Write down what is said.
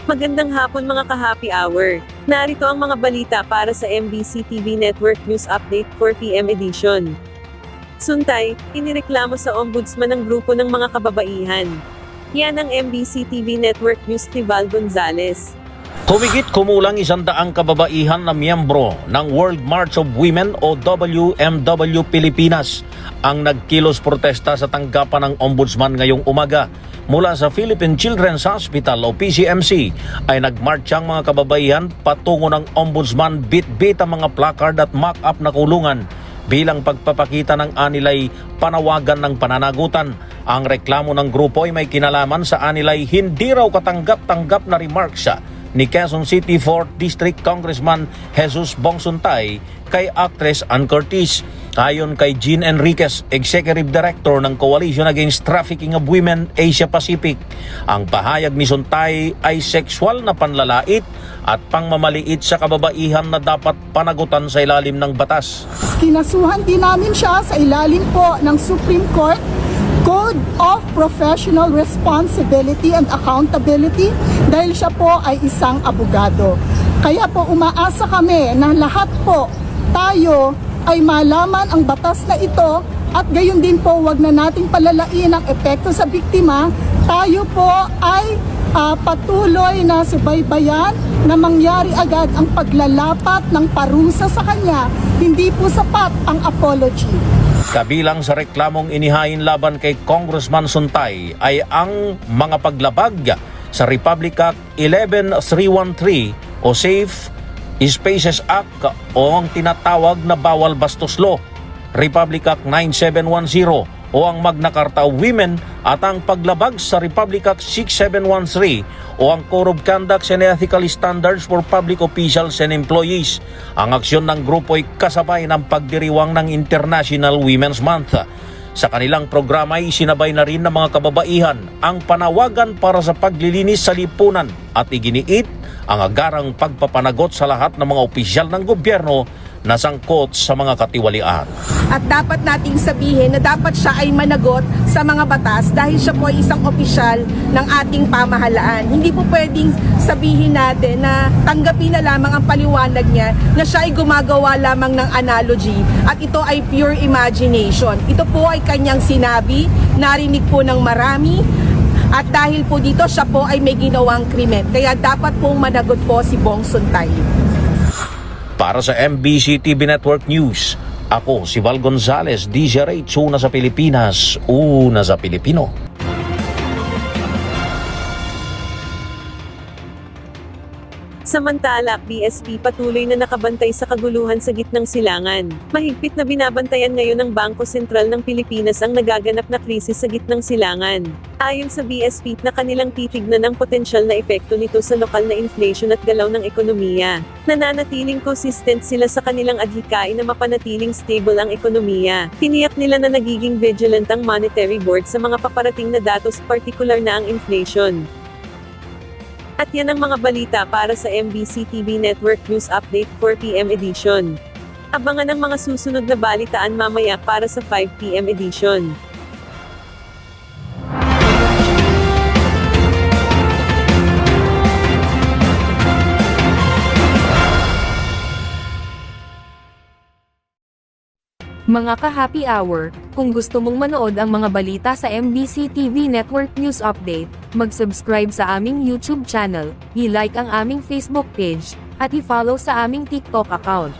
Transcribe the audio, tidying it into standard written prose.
Magandang hapon mga ka-happy hour. Narito ang mga balita para sa MBC TV Network News Update 4 PM edition. Suntay, inireklamo sa ombudsman ng grupo ng mga kababaihan. Yan ang MBC TV Network News ni Val Gonzales. Humigit kumulang 100 kababaihan na miyembro ng World March of Women o WMW Pilipinas ang nagkilos protesta sa tanggapan ng ombudsman ngayong umaga. Mula sa Philippine Children's Hospital o PCMC ay nagmarch ang mga kababaihan patungo ng ombudsman, bit-bit ang mga placard at mock-up na kulungan bilang pagpapakita ng anilay panawagan ng pananagutan. Ang reklamo ng grupo ay may kinalaman sa anilay hindi raw katanggap-tanggap na remarks ni Quezon City 4th District Congressman Jesus Bong Suntay kay actress Ann Curtis. Ayon kay Jean Enriquez, Executive Director ng Coalition Against Trafficking of Women Asia Pacific, ang pahayag ni Suntay ay sexual na panlalait at pangmamaliit sa kababaihan na dapat panagutan sa ilalim ng batas. Kinasuhan din namin siya sa ilalim po ng Supreme Court Code of Professional Responsibility and Accountability dahil siya po ay isang abogado. Kaya po umaasa kami na lahat po tayo ay malaman ang batas na ito at gayon din po wag na nating palalain ang epekto sa biktima. Tayo po ay patuloy na subaybayan na mangyari agad ang paglalapat ng parusa sa kanya. Hindi po sapat ang apology. Kabilang sa reklamong inihain laban kay Congressman Suntay ay ang mga paglabag sa Republic Act 11313 o Safe Spaces Act o ang tinatawag na Bawal Bastos Law, Republic Act 9710 o ang Magna Carta of Women at ang paglabag sa Republic Act 6713 o ang Code of Conduct and Ethical Standards for Public Officials and Employees. Ang aksyon ng grupo ay kasabay ng pagdiriwang ng International Women's Month. Sa kanilang programa ay sinabay na rin ng mga kababaihan ang panawagan para sa paglilinis sa lipunan at iginiit ang agarang pagpapanagot sa lahat ng mga opisyal ng gobyerno na sangkot sa mga katiwalian. At dapat nating sabihin na dapat siya ay managot sa mga batas dahil siya po ay isang opisyal ng ating pamahalaan. Hindi po pwedeng sabihin natin na tanggapin na lamang ang paliwanag niya na siya ay gumagawa lamang ng analogy at ito ay pure imagination. Ito po ay kanyang sinabi, narinig po ng marami, at dahil po dito siya po ay may ginawang krimen. Kaya dapat pong managot po si Bong Suntay. Para sa MBC TV Network News, ako si Val Gonzales, DJ una sa Pilipinas, una sa Pilipino. Samantala, BSP patuloy na nakabantay sa kaguluhan sa gitnang silangan. Mahigpit na binabantayan ngayon ng Bangko Sentral ng Pilipinas ang nagaganap na krisis sa gitnang silangan. Ayon sa BSP na kanilang titignan ang potensyal na epekto nito sa lokal na inflation at galaw ng ekonomiya. Nananatiling consistent sila sa kanilang adhikain na mapanatiling stable ang ekonomiya. Tiniyak nila na nagiging vigilant ang Monetary Board sa mga paparating na datos, partikular na ang inflation. At yan ang mga balita para sa MBC TV Network News Update 4 PM edition. Abangan ang mga susunod na balitaan mamaya para sa 5 PM edition. Mga ka-happy hour, kung gusto mong manood ang mga balita sa MBC TV Network News Update, mag-subscribe sa aming YouTube channel, i-like ang aming Facebook page, at i-follow sa aming TikTok account.